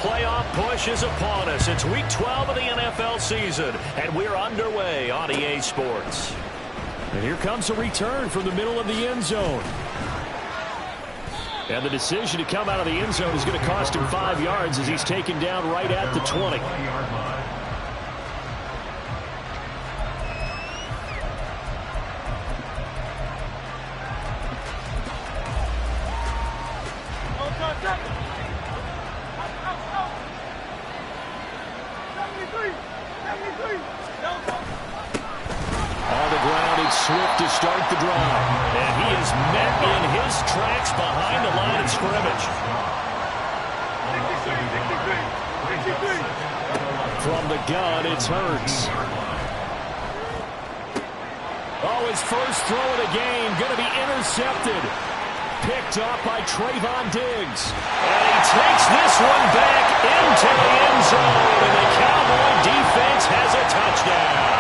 playoff push is upon us. It's Week 12 of the NFL season, and we're underway on EA Sports. And here comes a return from the middle of the end zone. And the decision to come out of the end zone is going to cost him 5 yards as he's taken down right at the 20. On the ground, it's Swift to start the drive. And he is met in his tracks behind the line of scrimmage. From the gun, it's Hurts. Oh, his first throw of the game going to be intercepted. Picked off by Trayvon Diggs. And he takes this one back into the end zone. And the Cowboy defense has a touchdown.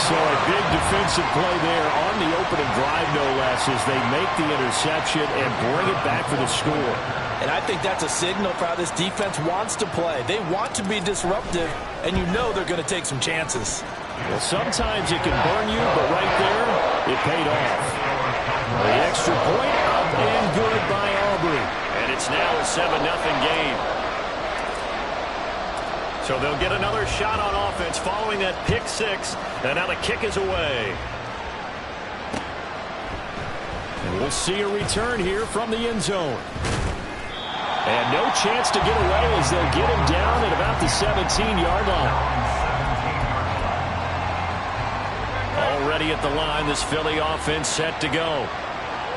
So a big defensive play there on the opening drive, no less, as they make the interception and bring it back for the score. And I think that's a signal for how this defense wants to play. They want to be disruptive, and you know they're going to take some chances. Well, sometimes it can burn you, but right there, it paid off. The extra point up and good by Aubrey. And it's now a 7-0 game. So they'll get another shot on offense following that pick six. And now the kick is away. And we'll see a return here from the end zone. And no chance to get away as they'll get him down at about the 17-yard line. Already at the line, this Philly offense set to go.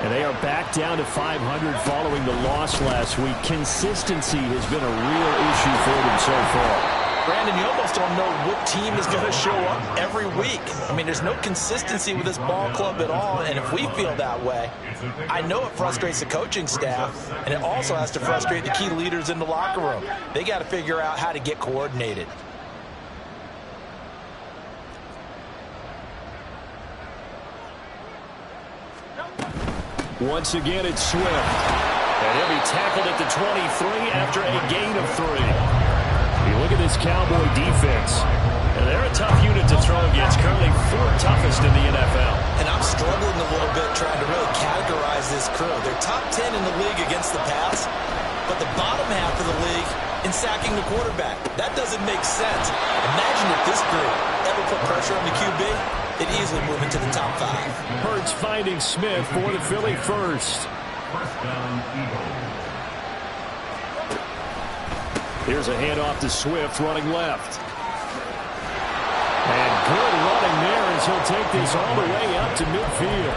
And they are back down to 500 following the loss last week. Consistency has been a real issue for them so far. Brandon, you almost don't know what team is going to show up every week. I mean, there's no consistency with this ball club at all, and if we feel that way, I know it frustrates the coaching staff, and it also has to frustrate the key leaders in the locker room. They got to figure out how to get coordinated. Once again, it's Swift. And he'll be tackled at the 23 after a gain of 3. You look at this Cowboy defense. And they're a tough unit to throw against, currently 4th toughest in the NFL. And I'm struggling a little bit trying to really categorize this crew. They're top 10 in the league against the pass, but the bottom half of the league in sacking the quarterback. That doesn't make sense. Imagine if this group ever put pressure on the QB, they'd easily move into the top 5. Hurts finding Smith for the Philly first. Here's a handoff to Swift running left. And good running there as he'll take this all the way up to midfield.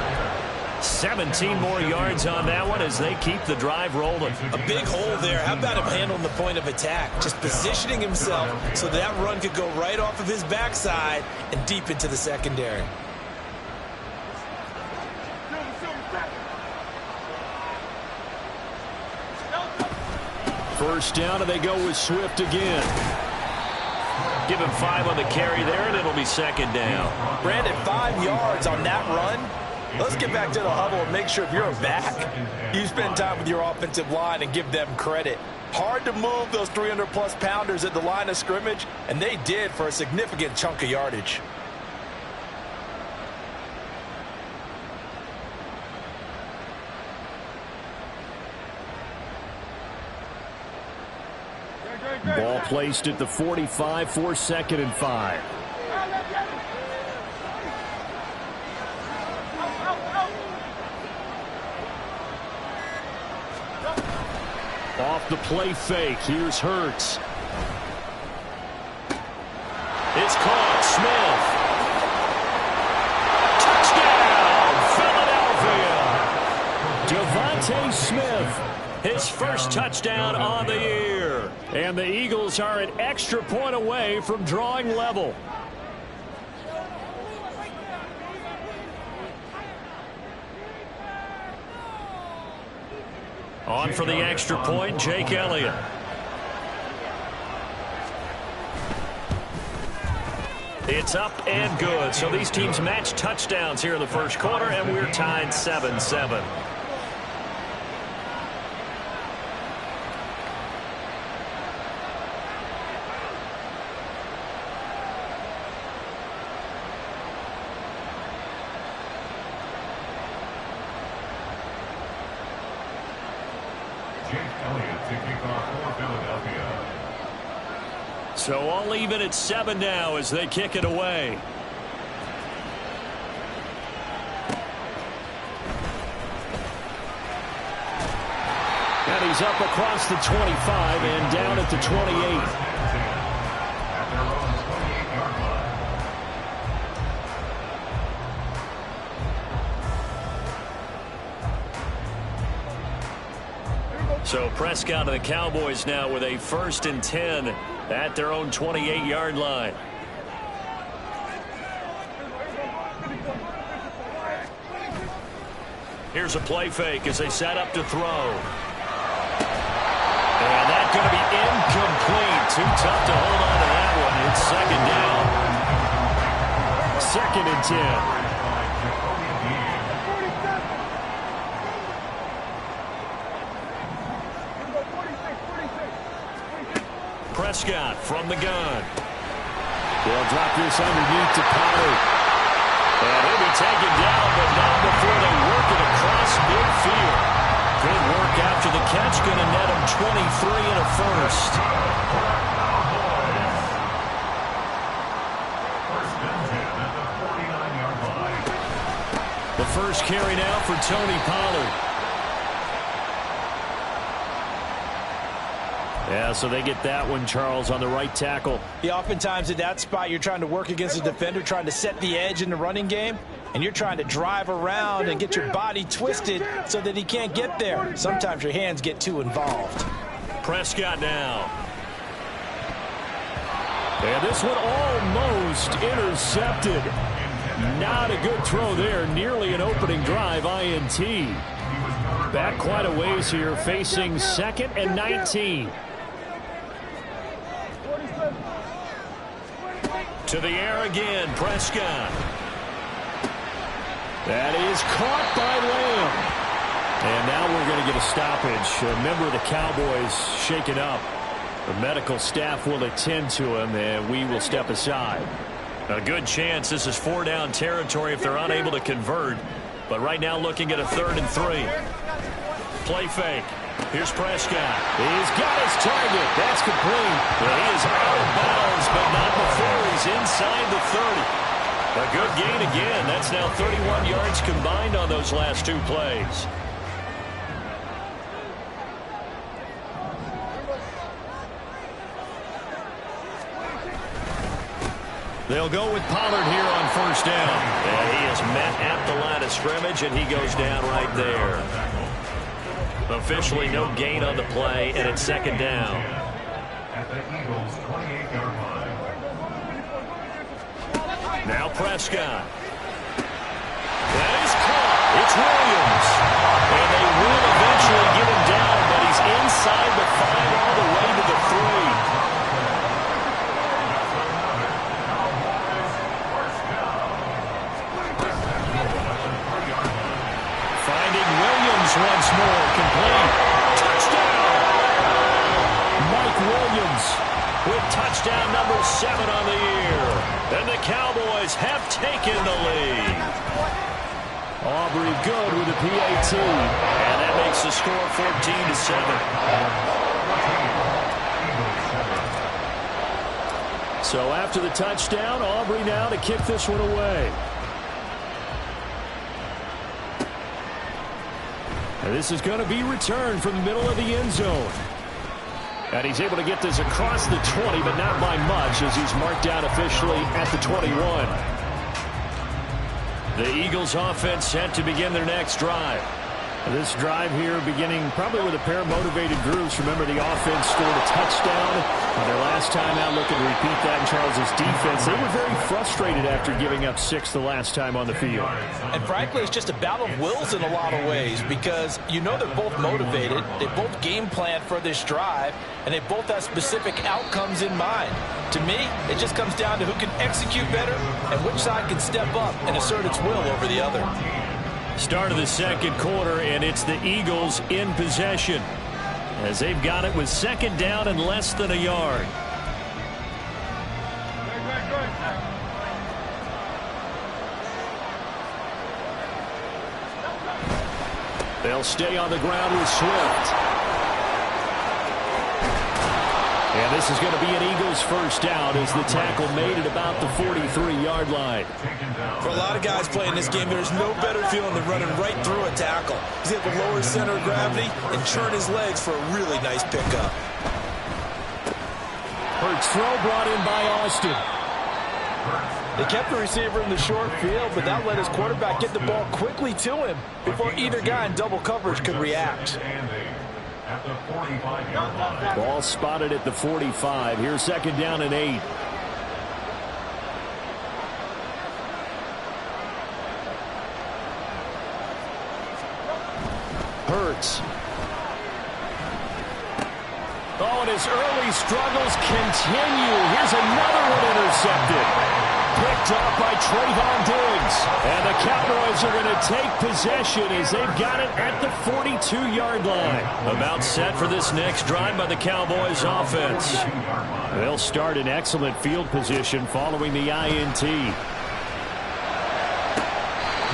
17 more yards on that one as they keep the drive rolling. A big hole there. How about him handling the point of attack? Just positioning himself so that run could go right off of his backside and deep into the secondary. First down, and they go with Swift again. Give him 5 on the carry there, and it'll be second down. Brandon, 5 yards on that run. Let's get back to the huddle and make sure if you're back, you spend time with your offensive line and give them credit. Hard to move those 300-plus pounders at the line of scrimmage, and they did for a significant chunk of yardage. Ball placed at the 45 for 2nd and 5. Off the play fake, here's Hurts. It's caught, Smith. Touchdown, Philadelphia. Devontae Smith, his first touchdown on the year. And the Eagles are an extra point away from drawing level. On for the extra point, Jake Elliott. It's up and good. So these teams match touchdowns here in the first quarter, and we're tied 7-7. So all even at 7 now as they kick it away. And he's up across the 25 and down at the 28. So Prescott and the Cowboys now with a 1st and 10 at their own 28-yard line. Here's a play fake as they set up to throw. And that's going to be incomplete. Too tough to hold on to that one. It's 2nd down. 2nd and 10. Prescott from the gun. They'll drop this underneath to Pollard. And he'll be taken down, but not before they work it across midfield. Good work after the catch. Going to net him 23 and a 1st. The first carry now for Tony Pollard. Yeah, so they get that one, Charles, on the right tackle. Yeah, oftentimes at that spot, you're trying to work against a defender, trying to set the edge in the running game, and you're trying to drive around and get your body twisted so that he can't get there. Sometimes your hands get too involved. Prescott now. And this one almost intercepted. Not a good throw there. Nearly an opening drive, INT. Back quite a ways here, facing 2nd and 19. To the air again, Prescott. That is caught by Lamb. And now we're going to get a stoppage. A member of the Cowboys shaken up. The medical staff will attend to him, and we will step aside. A good chance this is 4-down territory if they're unable to convert. But right now looking at a 3rd and 3. Play fake. Here's Prescott. He's got his target. That's complete. Well, he is out of bounds, but not before he's inside the 30. A good gain again. That's now 31 yards combined on those last 2 plays. They'll go with Pollard here on 1st down. And he is met at the line of scrimmage, and he goes down right there. Officially no gain on the play, and it's 2nd down. Now Prescott. That is caught. It's Williams. And they will eventually get him down, but he's inside the 5 all the way to the 3. Once more, complete. Touchdown! Mike Williams with touchdown number 7 on the year. And the Cowboys have taken the lead. Aubrey good with the PAT. And that makes the score 14-7. So after the touchdown, Aubrey now to kick this one away. And this is going to be returned from the middle of the end zone. And he's able to get this across the 20, but not by much, as he's marked down officially at the 21. The Eagles offense set to begin their next drive. This drive here beginning probably with a pair of motivated groups. Remember, the offense scored a touchdown on their last time out, looking to repeat that in Charles's defense. They were very frustrated after giving up 6 the last time on the field. And frankly, it's just a battle of wills in a lot of ways, because you know they're both motivated, they both game plan for this drive, and they both have specific outcomes in mind. To me, it just comes down to who can execute better and which side can step up and assert its will over the other. Start of the 2nd quarter, and it's the Eagles in possession, as they've got it with 2nd down and less than a yard. They'll stay on the ground with Swift. And this is going to be an Eagles first down as the tackle made at about the 43-yard line. For a lot of guys playing this game, there's no better feeling than running right through a tackle. He's able to lower his center of gravity and churn his legs for a really nice pickup. Hurts throw brought in by Austin. They kept the receiver in the short field, but that let his quarterback get the ball quickly to him before either guy in double coverage could react. Ball spotted at the 45. Here's second down and 8. Hurts. Oh, and his early struggles continue. Here's another one intercepted. Picked off by Trayvon Diggs. And the Cowboys are going to take possession as they've got it at the 42-yard line. About set for this next drive by the Cowboys offense. They'll start in excellent field position following the INT.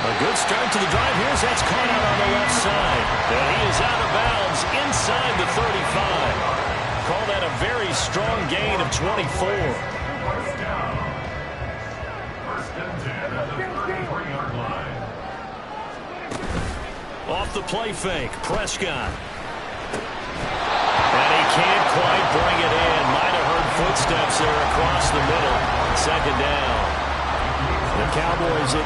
A good start to the drive. Here's that's caught out on the left side. And he is out of bounds inside the 35. Call that a very strong gain of 24. Off the play fake, Prescott. And he can't quite bring it in. Might have heard footsteps there across the middle. Second down. The Cowboys at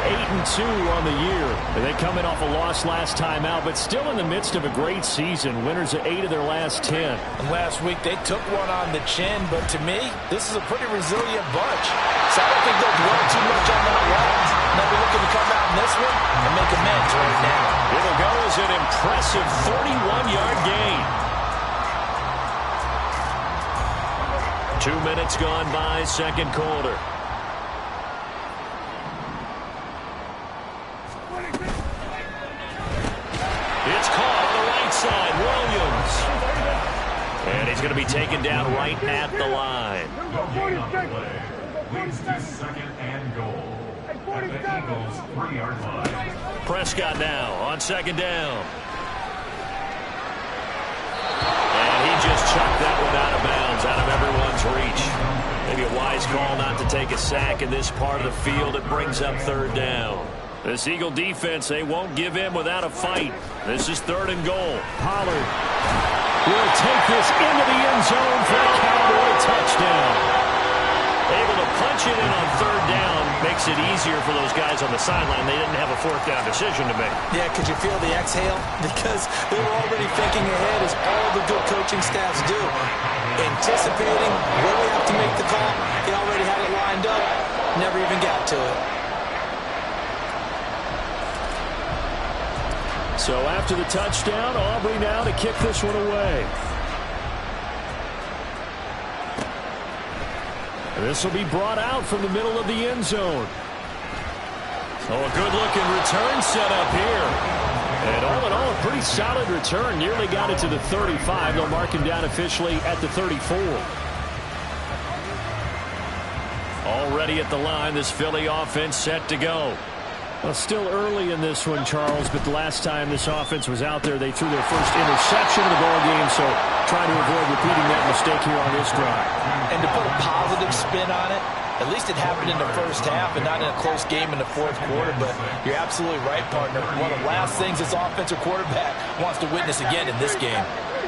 8-2 on the year. They come in off a loss last time out, but still in the midst of a great season. Winners of 8 of their last 10. And last week they took one on the chin, but to me, this is a pretty resilient bunch. So I don't think they'll dwell too much on that loss. They'll be looking to come out in this one and make amends right now. It'll go as an impressive 31-yard gain. 2 minutes gone by, second quarter. It's caught on the right side, Williams. And he's going to be taken down right at the line. Leads to second and goal. At the Eagles' 3-yard line. Prescott now on second down. And he just chucked that one out of bounds, out of everyone's reach. Maybe a wise call not to take a sack in this part of the field. It brings up third down. This Eagle defense, they won't give in without a fight. This is third and goal. Pollard will take this into the end zone for a Cowboy touchdown. Able to punch it in on third down makes it easier for those guys on the sideline. They didn't have a fourth down decision to make. Yeah, could you feel the exhale? Because they were already thinking ahead, as all the good coaching staffs do. Anticipating where we have to make the call. They already had it lined up. Never even got to it. So after the touchdown, Aubrey now to kick this one away. And this will be brought out from the middle of the end zone. Oh, a good-looking return set up here. And all in all, a pretty solid return. Nearly got it to the 35. They'll mark him down officially at the 34. Already at the line, this Philly offense set to go. Well, still early in this one, Charles, but the last time this offense was out there, they threw their first interception of the ball game, so trying to avoid repeating that mistake here on this drive. And to put a positive spin on it, at least it happened in the first half and not in a close game in the fourth quarter, but you're absolutely right, partner. One of the last things this offensive quarterback wants to witness again in this game.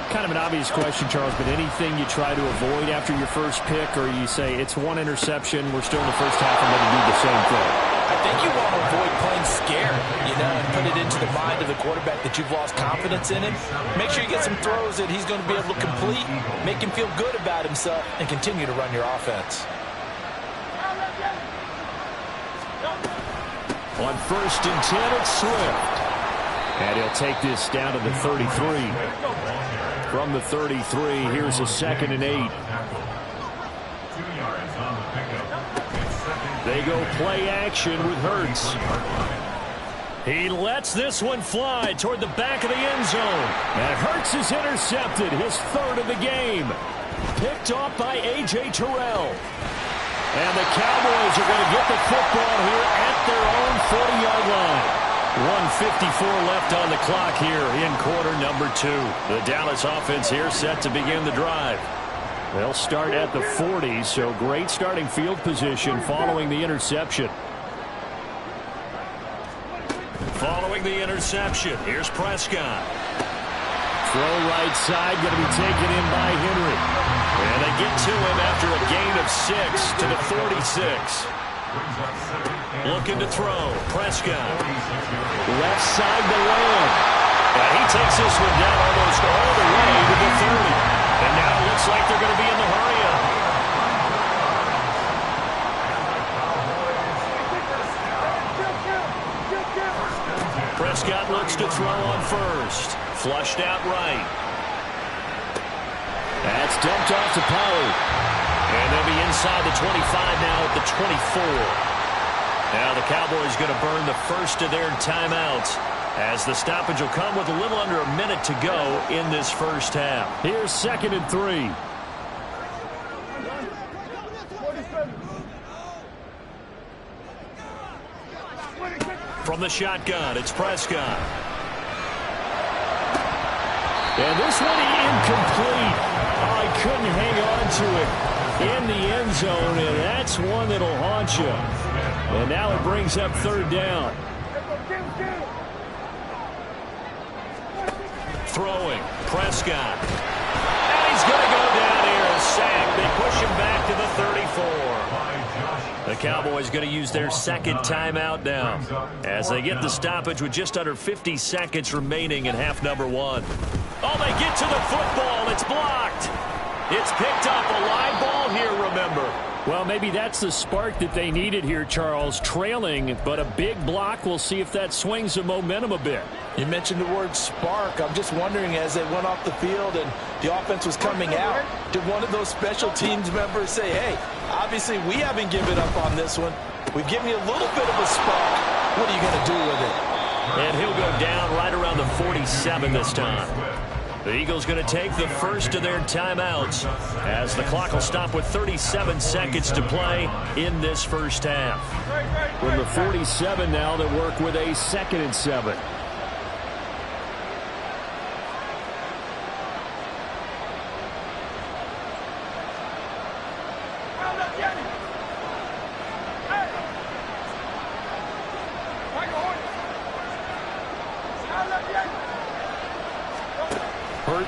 Kind of an obvious question, Charles, but anything you try to avoid after your first pick, or you say it's one interception, we're still in the first half, and let it do the same thing? I think you want to avoid playing scared, and put it into the mind of the quarterback that you've lost confidence in him. Make sure you get some throws that he's going to be able to complete, make him feel good about himself, and continue to run your offense. On first and 10, it's Swift. And he'll take this down to the 33. From the 33, here's a second and 8. They go play action with Hurts. He lets this one fly toward the back of the end zone. And Hurts is intercepted, his third of the game. Picked off by A.J. Terrell. And the Cowboys are going to get the football here at their own 40-yard line. 1:54 left on the clock here in quarter number 2. The Dallas offense here set to begin the drive. They'll start at the 40, so great starting field position following the interception. Following the interception, here's Prescott. Throw right side, going to be taken in by Henry. And they get to him after a gain of 6 to the 46. Looking to throw. Prescott. Left side to Lamb. And he takes this one down almost all the way to the 30. And now it looks like they're going to be in the hurry-up. Prescott looks to throw on first. Flushed out right. That's dumped off to Pollard. And they'll be inside the 25 now at the 24. Now the Cowboys going to burn the first of their timeouts, as the stoppage will come with a little under a minute to go in this first half. Here's 2nd and 3. From the shotgun, it's Prescott. And this one incomplete. Oh, he couldn't hang on to it in the end zone, and that's one that'll haunt you. And now it brings up 3rd down. Throwing, Prescott. And he's going to go down here, a sack. They push him back to the 34. The Cowboys going to use their 2nd timeout now, as they get the stoppage with just under 50 seconds remaining in half number 1. Oh, they get to the football. It's blocked. It's picked up. A live ball here, remember. Well, maybe that's the spark that they needed here, Charles. Trailing, but a big block. We'll see if that swings the momentum a bit. You mentioned the word spark. I'm just wondering, as they went off the field and the offense was coming out, did one of those special teams members say, hey, obviously we haven't given up on this one. We've given you a little bit of a spark. What are you going to do with it? And he'll go down right around the 47 this time. The Eagles going to take the first of their timeouts, as the clock will stop with 37 seconds to play in this first half. From the 47 now, they work with a 2nd and 7.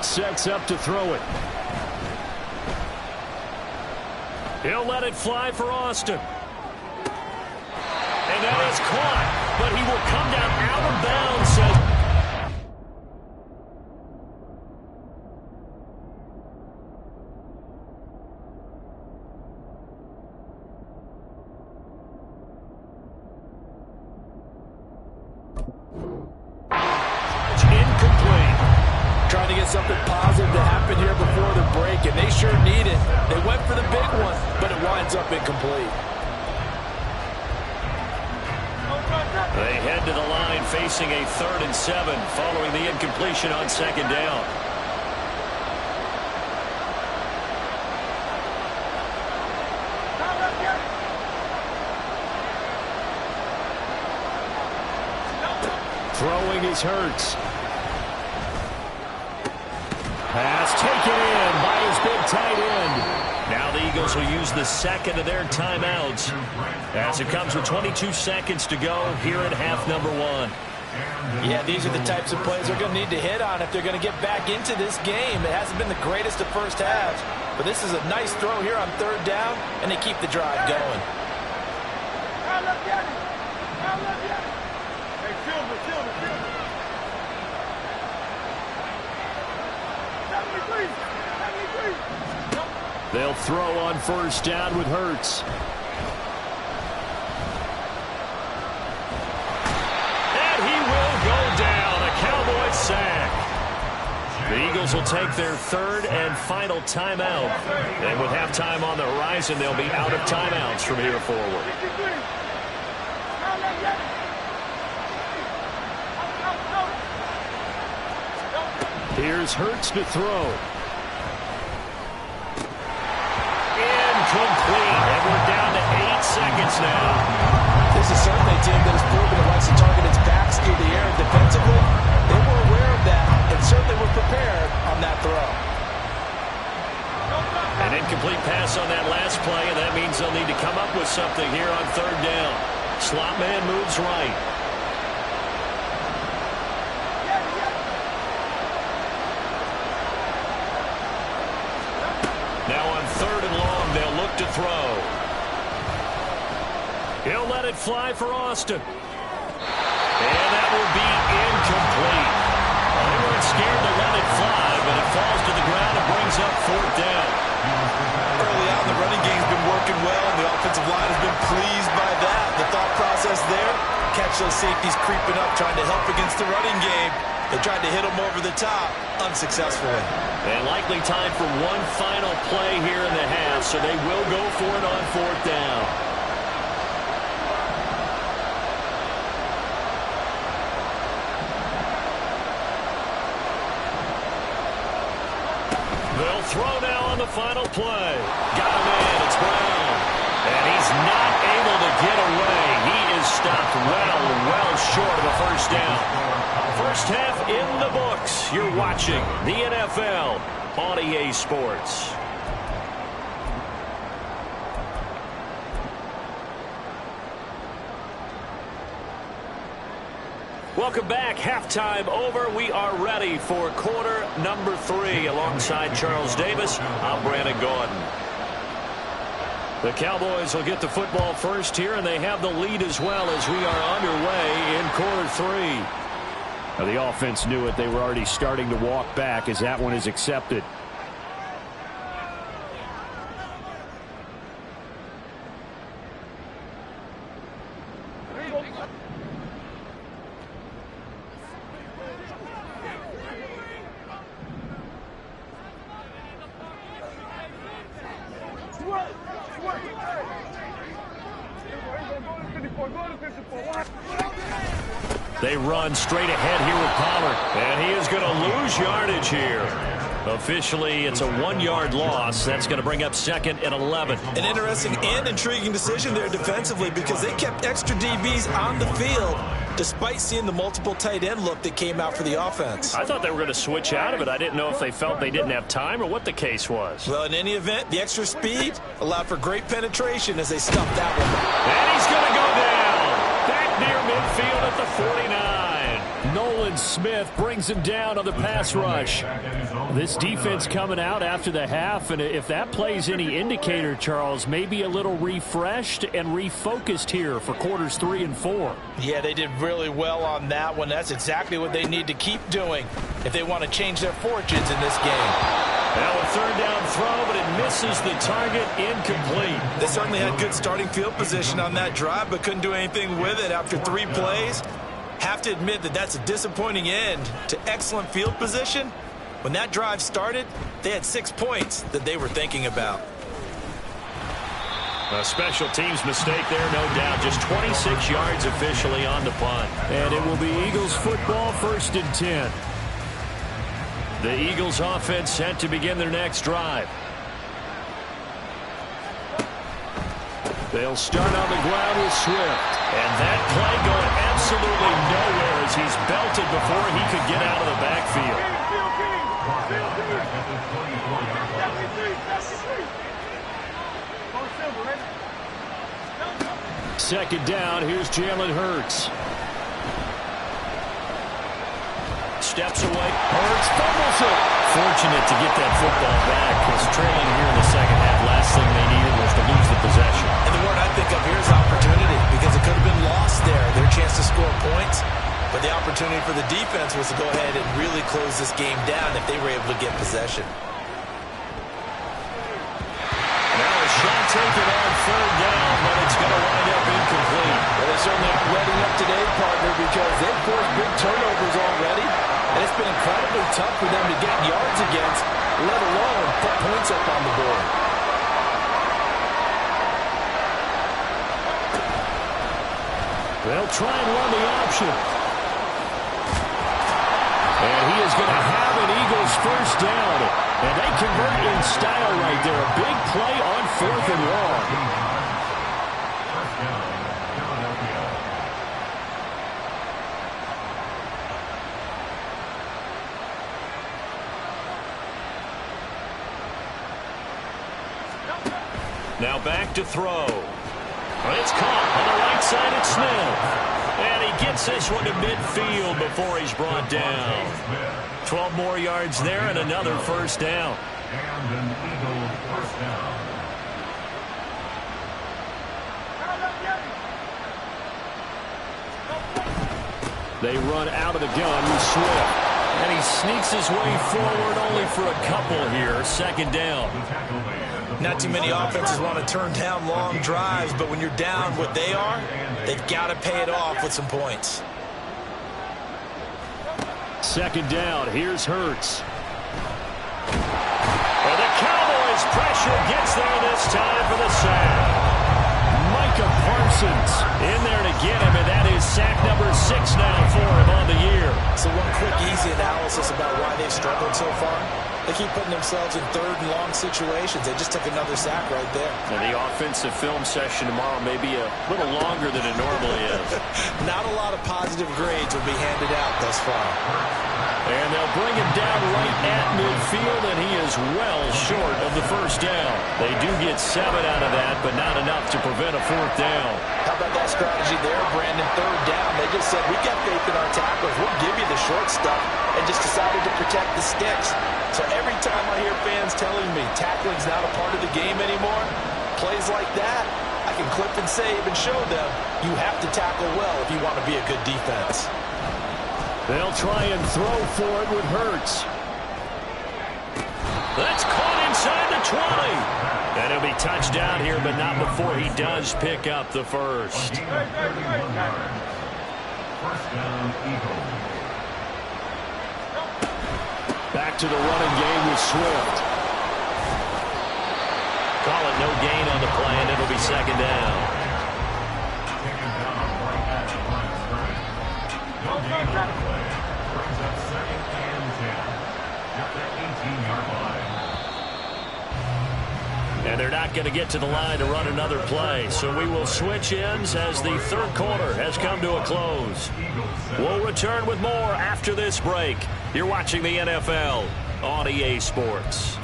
Sets up to throw it. He'll let it fly for Austin. And that is caught, but he will come down out of bounds. Something positive to happen here before the break, and they sure need it. They went for the big one, but it winds up incomplete. They head to the line facing a 3rd and 7 following the incompletion on 2nd down. Throwing is Hurts. Pass taken in by his big tight end. Now the Eagles will use the 2nd of their timeouts, as it comes with 22 seconds to go here at half number 1. Yeah, these are the types of plays they're going to need to hit on if they're going to get back into this game. It hasn't been the greatest of first halves, but this is a nice throw here on 3rd down, and they keep the drive going. They'll throw on 1st down with Hurts. And he will go down. A Cowboys sack. The Eagles will take their 3rd and final timeout. And with halftime on the horizon, they'll be out of timeouts from here forward. Here's Hurts to throw. Incomplete. And we're down to 8 seconds now. This is certainly a team that has proven it likes to target its backs through the air defensively. They were aware of that and certainly were prepared on that throw. An something here on third down. Slot man moves right. Now on third and long, they'll look to throw. He'll let it fly for Austin. And that will be incomplete. Well, they weren't scared to let it fly, but it falls to the ground and brings up fourth down. Early on, the running game's been working well, and the offensive line has been pleased by that. The thought process there, catch those safeties creeping up, trying to help against the running game. They tried to hit them over the top, unsuccessfully. And likely time for one final play here in the half, so they will go for it on fourth down. They'll throw now on the final play. Got him in. It's Brown. And he's not able to get away. He is stopped well short of a first down. First half in the books. You're watching the NFL on EA Sports. Welcome back. Halftime over. We are ready for quarter number 3. Alongside Charles Davis, I'm Brandon Gordon. The Cowboys will get the football first here, and they have the lead as well as we are underway in quarter 3. Now, the offense knew it. They were already starting to walk back as that one is accepted. They run straight ahead here with Pollard, and he is going to lose yardage here. Officially, it's a 1-yard loss. That's going to bring up second and 11. An interesting and intriguing decision there defensively, because they kept extra DBs on the field despite seeing the multiple tight end look that came out for the offense. I thought they were going to switch out of it. I didn't know if they felt they didn't have time or what the case was. Well, in any event, the extra speed allowed for great penetration as they stuffed that one. And he's going to go down. Back near midfield at the 49. Nolan Smith brings him down on the pass rush. This defense coming out after the half, and if that plays any indicator, Charles, maybe a little refreshed and refocused here for quarters 3 and 4. Yeah, they did really well on that one. That's exactly what they need to keep doing if they want to change their fortunes in this game. Now a third down throw, but it misses the target, incomplete. They certainly had good starting field position on that drive, but couldn't do anything with it after 3 plays. Have to admit that that's a disappointing end to excellent field position. When that drive started, they had 6 points that they were thinking about. A special teams mistake there, no doubt. Just 26 yards officially on the punt. And it will be Eagles football, 1st and 10. The Eagles offense set to begin their next drive. They'll start on the ground with Swift. And that play going absolutely nowhere as he's belted before he could get out of the backfield. Second down, here's Jalen Hurts. Steps away. Hurts fumbles it. Fortunate to get that football back, because trailing here in the second half, last thing they needed was to lose the possession. And the word I think of here is opportunity, because it could have been lost there, their chance to score points. But the opportunity for the defense was to go ahead and really close this game down if they were able to get possession. Now a shot taken on third down, but it's going to wind up incomplete. Well, they certainly aren't ready up today, partner, because they've forced big turnovers already. And it's been incredibly tough for them to get yards against, let alone put points up on the board. They'll try and run the option. And he is going to have an Eagles first down. And they convert in style right there. A big play on 4th and long. Now back to throw. It's caught on the right side at Smith. And he gets this one to midfield before he's brought down. 12 more yards there and another first down. And an Eagle first down. They run out of the gun with Swift. And he sneaks his way forward only for a couple here. Second down. Not too many offenses want to turn down long drives, but when you're down what they are, they've got to pay it off with some points. Second down. Here's Hurts. Well, the Cowboys' pressure gets there this time for the sack. Micah Parsons In there to get him, and that is sack number 6 now for him on the year. So one quick, easy analysis about why they've struggled so far. They keep putting themselves in third and long situations. They just took another sack right there. And the offensive film session tomorrow may be a little longer than it normally is. Not a lot of positive grades will be handed out thus far. And they'll bring him down right at midfield, and he is well short of the first down. They do get 7 out of that, but not enough to prevent a fourth down. How about that strategy there, Brandon? Third down, they just said, we got faith in our tacklers. We'll give you the short stuff, and just decided to protect the sticks. So every time I hear fans telling me tackling's not a part of the game anymore, plays like that, I can clip and save and show them you have to tackle well if you want to be a good defense. They'll try and throw for it with Hurts. That's caught inside the 20. And he'll be touched down here, but not before he does pick up the first. First down, Eagle. Back to the running game with Swift. Call it no gain on the play, and it'll be second down. Taken down right at the line of scrimmage. No gain on the play. Brings up 2nd and 10. At the 18-yard line. And they're not going to get to the line to run another play. So we will switch ends as the third quarter has come to a close. We'll return with more after this break. You're watching the NFL on EA Sports.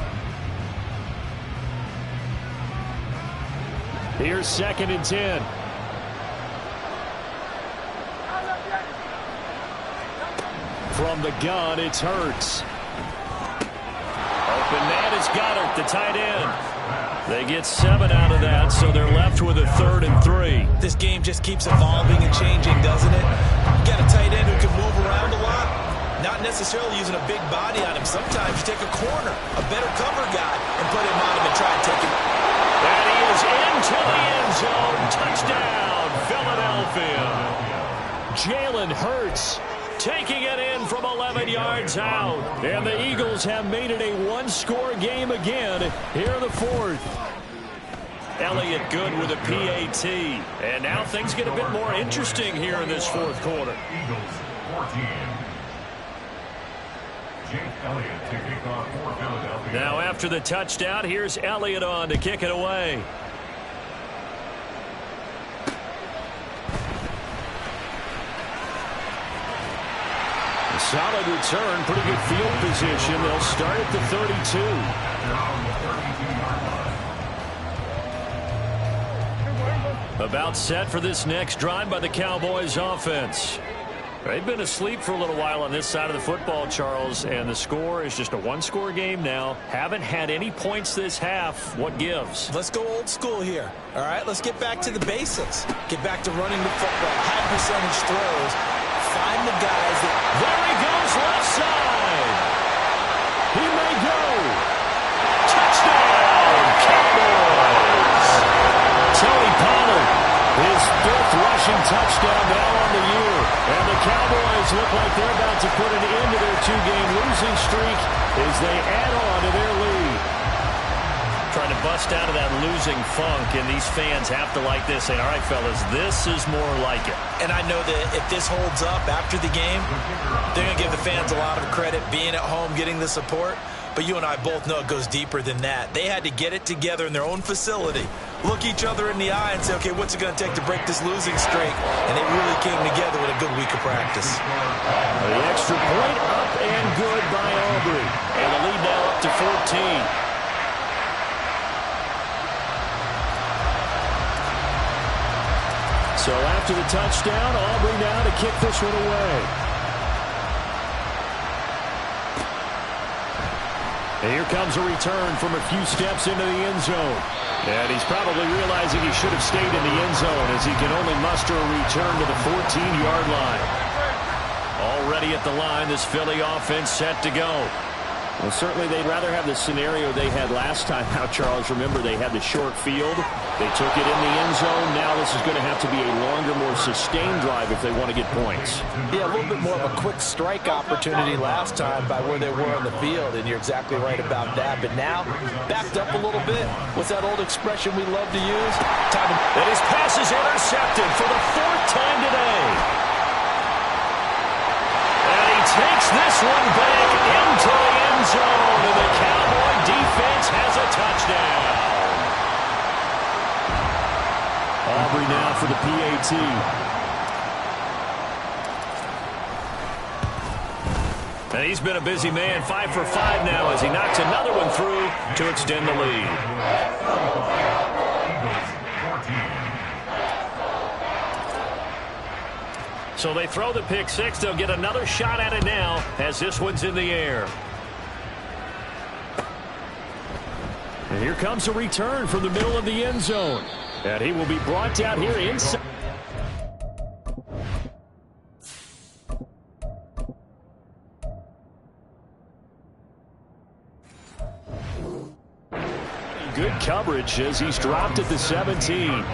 Here's 2nd and 10. From the gun, it's Hurts. Open man is Goddard, the tight end. They get 7 out of that, so they're left with a 3rd and 3. This game just keeps evolving and changing, doesn't it? You got a tight end who can move around a lot. Not necessarily using a big body on him. Sometimes you take a corner, a better cover guy, and put him on him and try and take him. And he is into the end zone. Touchdown, Philadelphia. Jalen Hurts taking it in from 11 yards out. And the Eagles have made it a one-score game again here in the fourth. Elliott good with a PAT. And now things get a bit more interesting here in this fourth quarter. Eagles 14. Jake Elliott to kick off for Philadelphia. Now after the touchdown, here's Elliott on to kick it away. A solid return, pretty good field position. They'll start at the 32. About set for this next drive by the Cowboys offense. They've been asleep for a little while on this side of the football, Charles, and the score is just a one-score game now. Haven't had any points this half. What gives? Let's go old school here. All right, let's get back to the basics. Get back to running the football, high percentage throws. Find the guys that... There he goes, left side. He may go. Touchdown, Cowboys. Tony Pollard, his 5th rushing touchdown now on the year. And the Cowboys look like they're about to put an end to their 2-game losing streak as they add on to their lead. Trying to bust out of that losing funk, and these fans have to like this. Saying, all right, fellas, this is more like it. And I know that if this holds up after the game, they're going to give the fans a lot of credit being at home, getting the support. But you and I both know it goes deeper than that. They had to get it together in their own facility, look each other in the eye and say, okay, what's it going to take to break this losing streak? And they really came together with a good week of practice. The extra point up and good by Aubrey. And the lead now up to 14. So after the touchdown, Aubrey now to kick this one away. And here comes a return from a few steps into the end zone. And he's probably realizing he should have stayed in the end zone as he can only muster a return to the 14-yard line. Already at the line, this Philly offense set to go. Well, certainly they'd rather have the scenario they had last time out, Charles. Remember, they had the short field. They took it in the end zone. Now this is going to have to be a longer, more sustained drive if they want to get points. Yeah, a little bit more of a quick strike opportunity last time by where they were on the field, and you're exactly right about that. But now, backed up a little bit. What's that old expression we love to use? Time to... And his pass is intercepted for the 4th time today. And he takes this one back into the end zone, and the Cowboy defense has a touchdown. Aubrey now for the PAT. And he's been a busy man, 5 for 5 now as he knocks another one through to extend the lead. So they throw the pick six. They'll get another shot at it now as this one's in the air. And here comes a return from the middle of the end zone. And he will be brought down here inside. Good coverage as he's dropped at the 17.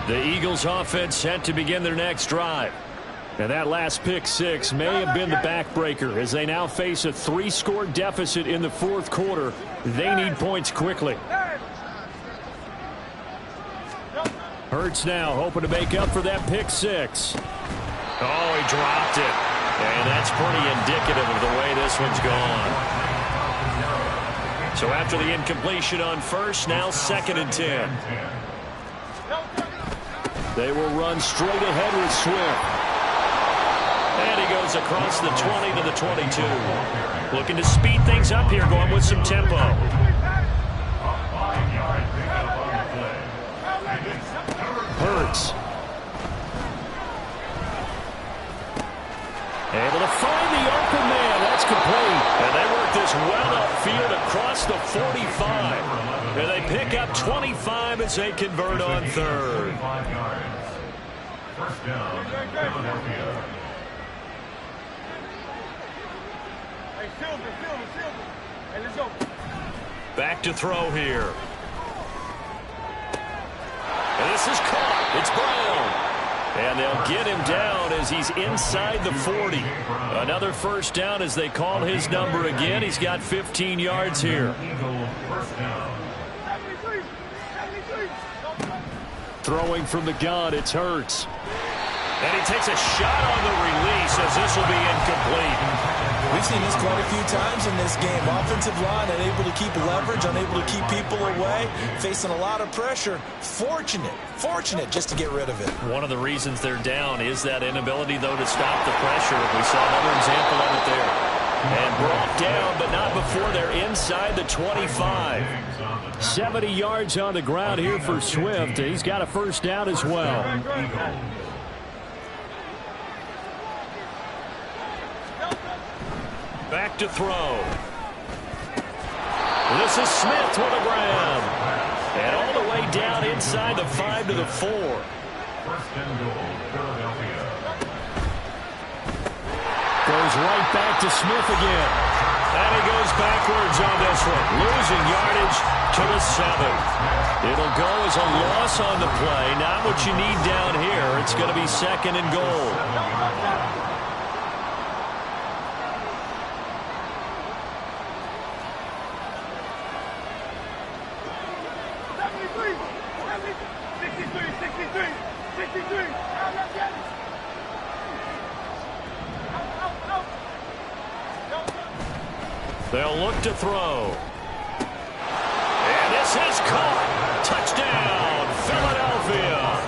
The Eagles offense set to begin their next drive. And that last pick six may have been the backbreaker as they now face a 3-score deficit in the 4th quarter. They need points quickly. Hurts now hoping to make up for that pick six. Oh, he dropped it. And that's pretty indicative of the way this one's gone. So after the incompletion on first, now 2nd and 10. They will run straight ahead with Swift. And he goes across the 20 to the 22. Looking to speed things up here, going with some tempo. Hurts. Able to find the open man. That's complete. And they work this well upfield across the 45. And they pick up 25 as they convert on 3rd. First down, Philadelphia. Back to throw here. And this is caught. It's Brown. And they'll get him down as he's inside the 40. Another first down as they call his number again. He's got 15 yards here. Throwing from the gun, it's Hurts. And he takes a shot on the release as this will be incomplete. We've seen this quite a few times in this game. Offensive line unable to keep leverage, unable to keep people away, facing a lot of pressure. Fortunate just to get rid of it. One of the reasons they're down is that inability, though, to stop the pressure. We saw another example of it there. And brought down, but not before they're inside the 25. 70 yards on the ground here for Swift. He's got a first down as well. Back to throw. This is Smith with a grab. And all the way down inside the 5 to the 4. First and goal, Philadelphia. Goes right back to Smith again. And he goes backwards on this one. Losing yardage to the 7. It'll go as a loss on the play. Not what you need down here. It's going to be 2nd and goal. They'll look to throw. And this is caught. Touchdown, Philadelphia.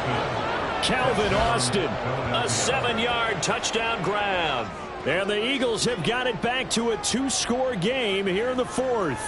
Calvin Austin. A 7-yard touchdown grab. And the Eagles have got it back to a 2-score game here in the 4th.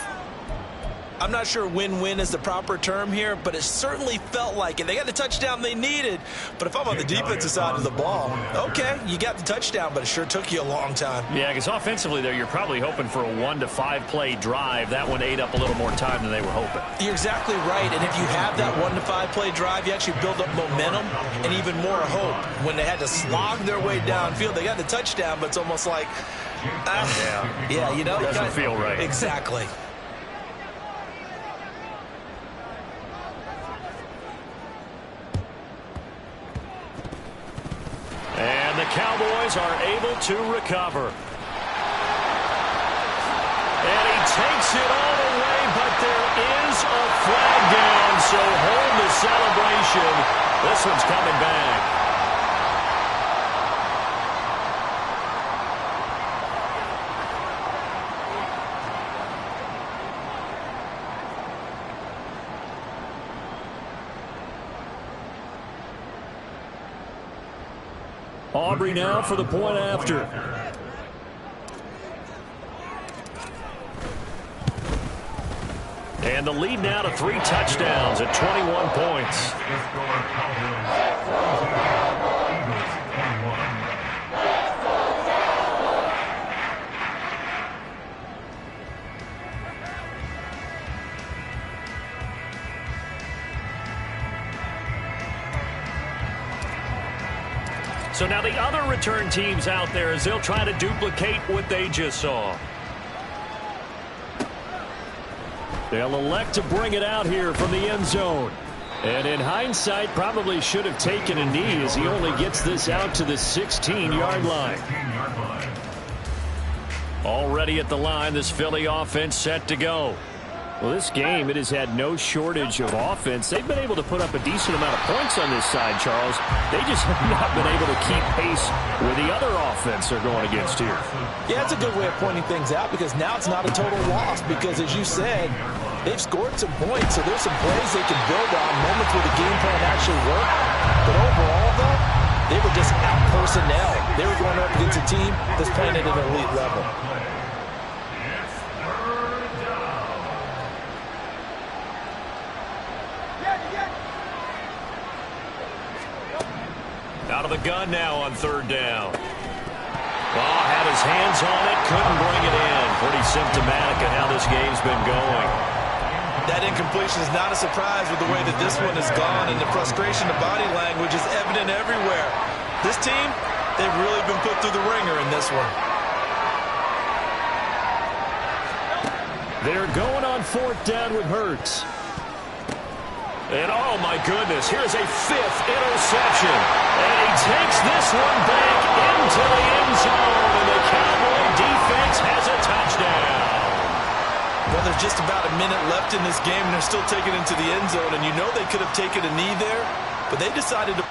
I'm not sure win-win is the proper term here, but it certainly felt like it. They got the touchdown they needed, but if I'm on the defensive side of the ball, okay, you got the touchdown, but it sure took you a long time. Yeah, because offensively there, you're probably hoping for a 1 to 5 play drive. That one ate up a little more time than they were hoping. You're exactly right, and if you have that 1 to 5 play drive, you actually build up momentum and even more hope. When they had to slog their way downfield, they got the touchdown, but it's almost like, yeah, you know, doesn't feel right. Exactly. And the Cowboys are able to recover. And he takes it all the way, but there is a flag down, so hold the celebration. This one's coming back. Aubrey now for the point after. And the lead now to 3 touchdowns at 21 points. So now the other return teams out there as they'll try to duplicate what they just saw. They'll elect to bring it out here from the end zone. And in hindsight, probably should have taken a knee as he only gets this out to the 16-yard line. Already at the line, this Philly offense set to go. Well, this game, it has had no shortage of offense. They've been able to put up a decent amount of points on this side, Charles. They just have not been able to keep pace with the other offense they're going against here. Yeah, it's a good way of pointing things out because now it's not a total loss because, as you said, they've scored some points, so there's some plays they can build on, moments where the game plan actually worked. But overall, though, they were just out personnel. They were going up against a team that's playing at an elite level. Out of the gun now on 3rd down. Well, had his hands on it, couldn't bring it in. Pretty symptomatic of how this game's been going. That incompletion is not a surprise with the way that this one has gone, and the frustration of body language is evident everywhere. This team, they've really been put through the ringer in this one. They're going on 4th down with Hurts. And oh my goodness, here's a 5th interception. And he takes this one back into the end zone, and the Cowboy defense has a touchdown. Well, there's just about a minute left in this game, and they're still taking it into the end zone, and you know they could have taken a knee there, but they decided to